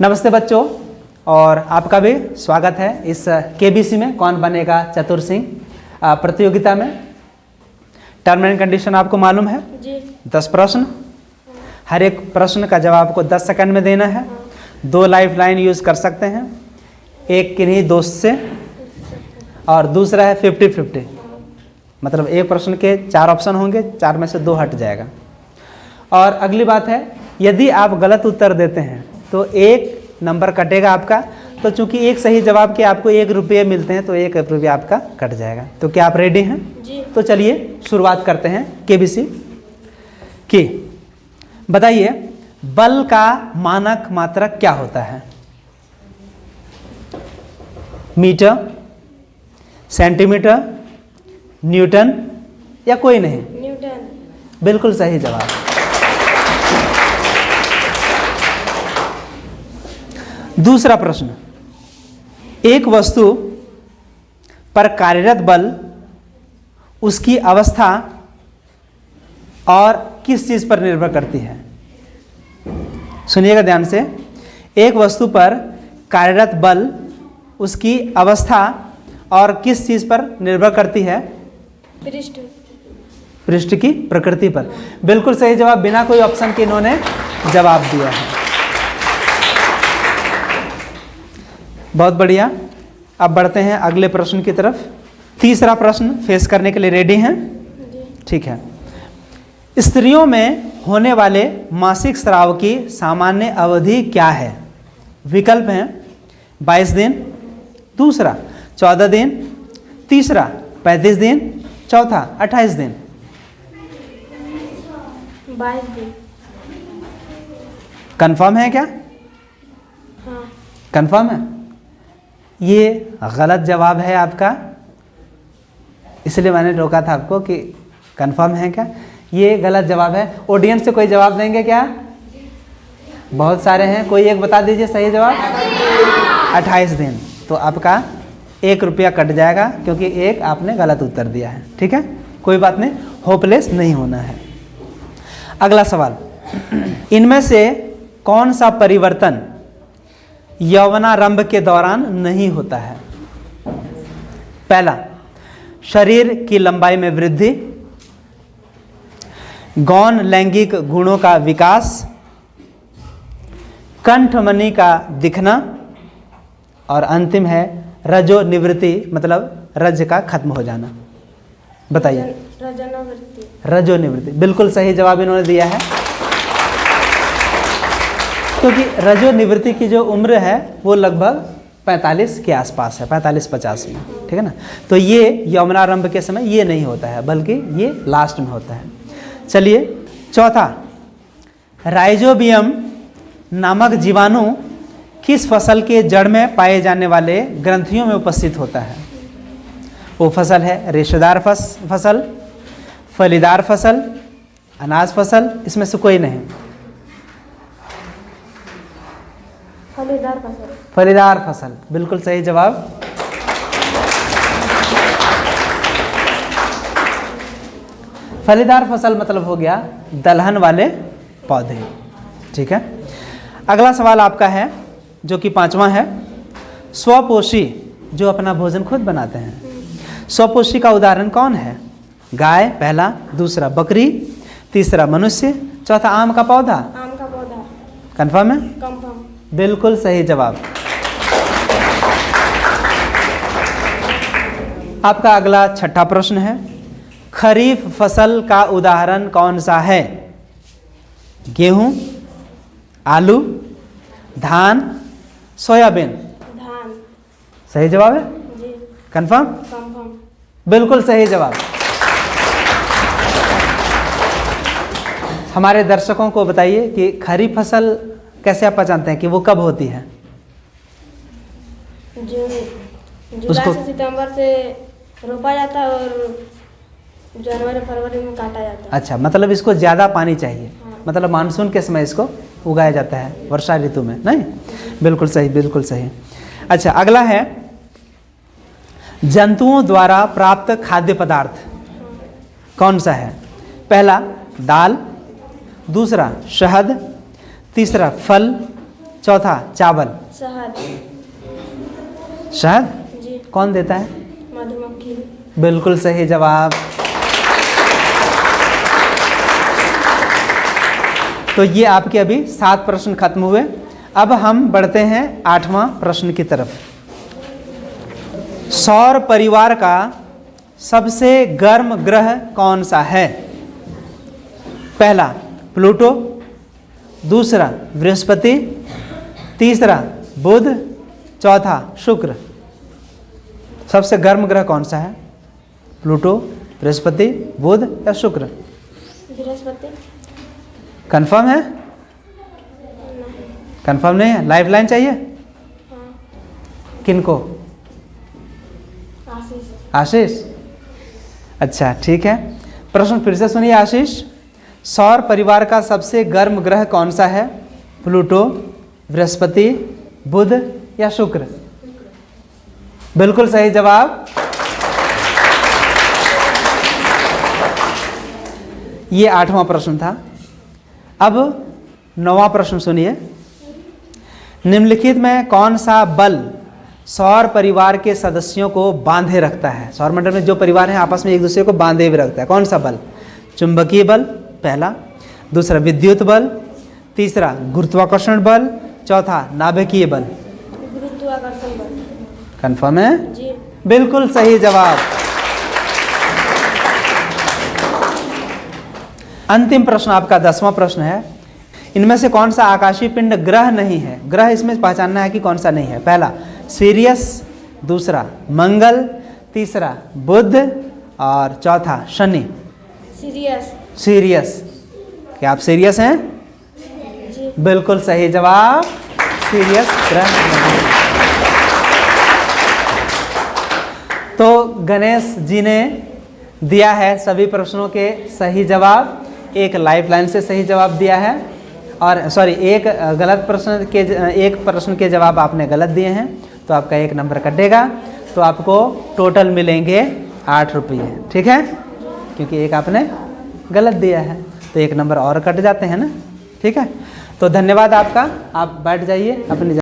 नमस्ते बच्चों, और आपका भी स्वागत है इस केबीसी में कौन बनेगा चतुर सिंह प्रतियोगिता में। टर्म एंड कंडीशन आपको मालूम है जी। 10 प्रश्न, हर एक प्रश्न का जवाब आपको 10 सेकंड में देना है। 2 लाइफ लाइन यूज़ कर सकते हैं, एक किन्हीं दोस्त से और दूसरा है 50-50, मतलब एक प्रश्न के 4 ऑप्शन होंगे, 4 में से 2 हट जाएगा। और अगली बात है, यदि आप गलत उत्तर देते हैं तो 1 नंबर कटेगा आपका। तो चूंकि एक सही जवाब के आपको 1 रुपये मिलते हैं तो 1 रुपया आपका कट जाएगा। तो क्या आप रेडी हैं? जी। तो चलिए शुरुआत करते हैं केबीसी की। बताइए, बल का मानक मात्रक क्या होता है? मीटर, सेंटीमीटर, न्यूटन या कोई नहीं? न्यूटन। बिल्कुल सही जवाब। दूसरा प्रश्न, एक वस्तु पर कार्यरत बल उसकी अवस्था और किस चीज पर निर्भर करती है? सुनिएगा ध्यान से। एक वस्तु पर कार्यरत बल उसकी अवस्था और किस चीज पर निर्भर करती है? पृष्ठ। पृष्ठ की प्रकृति पर। बिल्कुल सही जवाब, बिना कोई ऑप्शन के इन्होंने जवाब दिया है। बहुत बढ़िया। अब बढ़ते हैं अगले प्रश्न की तरफ। तीसरा प्रश्न फेस करने के लिए रेडी हैं? जी। ठीक है। स्त्रियों में होने वाले मासिक स्राव की सामान्य अवधि क्या है? विकल्प हैं 22 दिन, दूसरा 14 दिन, तीसरा 35 दिन, चौथा 28 दिन। 22 दिन। कंफर्म है क्या? हाँ। कंफर्म है? ये गलत जवाब है आपका, इसलिए मैंने रोका था आपको कि कंफर्म है क्या। ये गलत जवाब है। ऑडियंस से कोई जवाब देंगे क्या? बहुत सारे हैं, कोई एक बता दीजिए सही जवाब। 28 दिन। तो आपका 1 रुपया कट जाएगा क्योंकि एक आपने गलत उत्तर दिया है। ठीक है, कोई बात नहीं, होपलेस नहीं होना है। अगला सवाल, इनमें से कौन सा परिवर्तन यौवनारंभ के दौरान नहीं होता है? पहला, शरीर की लंबाई में वृद्धि, गौण लैंगिक गुणों का विकास, कंठमणि का दिखना, और अंतिम है रजो निवृत्ति, मतलब रज का खत्म हो जाना। बताइए। रजोनिवृत्ति। रजो निवृत्ति। बिल्कुल सही जवाब इन्होंने दिया है, क्योंकि रजो निवृत्ति की जो उम्र है वो लगभग 45 के आसपास है, 45-50 में। ठीक है ना। तो ये यौवनारंभ के समय ये नहीं होता है, बल्कि ये लास्ट में होता है। चलिए, चौथा, राइजोबियम नामक जीवाणु किस फसल के जड़ में पाए जाने वाले ग्रंथियों में उपस्थित होता है? वो फसल है रेशेदार फसल, फलीदार फसल, अनाज फसल, इसमें से कोई नहीं। फलीदार फसल। फलीदार फसल। बिल्कुल सही जवाब। फलीदार फसल मतलब हो गया दलहन वाले पौधे। ठीक है। अगला सवाल आपका है जो कि 5वां है, स्वपोषी जो अपना भोजन खुद बनाते हैं, स्वपोषी का उदाहरण कौन है? गाय पहला, दूसरा बकरी, तीसरा मनुष्य, चौथा आम का पौधा। आम का पौधा। कंफर्म है? कंफर्म। बिल्कुल सही जवाब। आपका अगला 6ठा प्रश्न है, खरीफ फसल का उदाहरण कौन सा है? गेहूं, आलू, धान, सोयाबीन। धान। सही जवाब है? जी। कंफर्म? कंफर्म। बिल्कुल सही जवाब। हमारे दर्शकों को बताइए कि खरीफ फसल कैसे आप पहचानते हैं कि वो कब होती है? जुलाई से सितंबर से रोपा जाता है और जनवरी फरवरी में काटा जाता है। अच्छा, मतलब इसको ज़्यादा पानी चाहिए। हाँ। मतलब मानसून के समय इसको उगाया जाता है, वर्षा ऋतु में नहीं? बिल्कुल सही, बिल्कुल सही। अच्छा, अगला है, जंतुओं द्वारा प्राप्त खाद्य पदार्थ कौन सा है? पहला दाल, दूसरा शहद, तीसरा फल, चौथा चावल। शहद। शहद जी। कौन देता है? मधुमक्खी। बिल्कुल सही जवाब। तो ये आपके अभी 7 प्रश्न खत्म हुए। अब हम बढ़ते हैं 8वां प्रश्न की तरफ। सौर परिवार का सबसे गर्म ग्रह कौन सा है? पहला प्लूटो, दूसरा बृहस्पति, तीसरा बुध, चौथा शुक्र। सबसे गर्म ग्रह कौन सा है? प्लूटो, बृहस्पति, बुध या शुक्र? बृहस्पति। कंफर्म है? कंफर्म नहीं है? लाइफलाइन चाहिए? हाँ। किनको? आशीष। आशीष। अच्छा ठीक है, प्रश्न फिर से सुनिए आशीष। सौर परिवार का सबसे गर्म ग्रह कौन सा है? प्लूटो, बृहस्पति, बुध या शुक्र? बिल्कुल सही जवाब। ये 8वां प्रश्न था। अब 9वां प्रश्न सुनिए। निम्नलिखित में कौन सा बल सौर परिवार के सदस्यों को बांधे रखता है? सौर मंडल में जो परिवार है आपस में एक दूसरे को बांधे हुए रखता है। कौन सा बल? चुंबकीय बल पहला, दूसरा विद्युत बल, तीसरा गुरुत्वाकर्षण बल, चौथा नाभिकीय बल। गुरुत्वाकर्षण बल। कंफर्म है? जी। बिल्कुल सही जवाब। अंतिम प्रश्न आपका 10वां प्रश्न है। इनमें से कौन सा आकाशीय पिंड ग्रह नहीं है? ग्रह इसमें पहचानना है कि कौन सा नहीं है। पहला सीरियस, दूसरा मंगल, तीसरा बुध और चौथा शनि। सीरियस। सीरियस। क्या आप सीरियस हैं? जी। बिल्कुल सही जवाब। सीरियस ग्रह नहीं। तो गणेश जी ने दिया है सभी प्रश्नों के सही जवाब। एक लाइफलाइन से सही जवाब दिया है और एक प्रश्न के जवाब आपने गलत दिए हैं, तो आपका 1 नंबर कटेगा। तो आपको टोटल मिलेंगे 8 रुपये। ठीक है, क्योंकि एक आपने गलत दिया है तो 1 नंबर और कट जाते हैं ना। ठीक है, तो धन्यवाद आपका। आप बैठ जाइए अपनी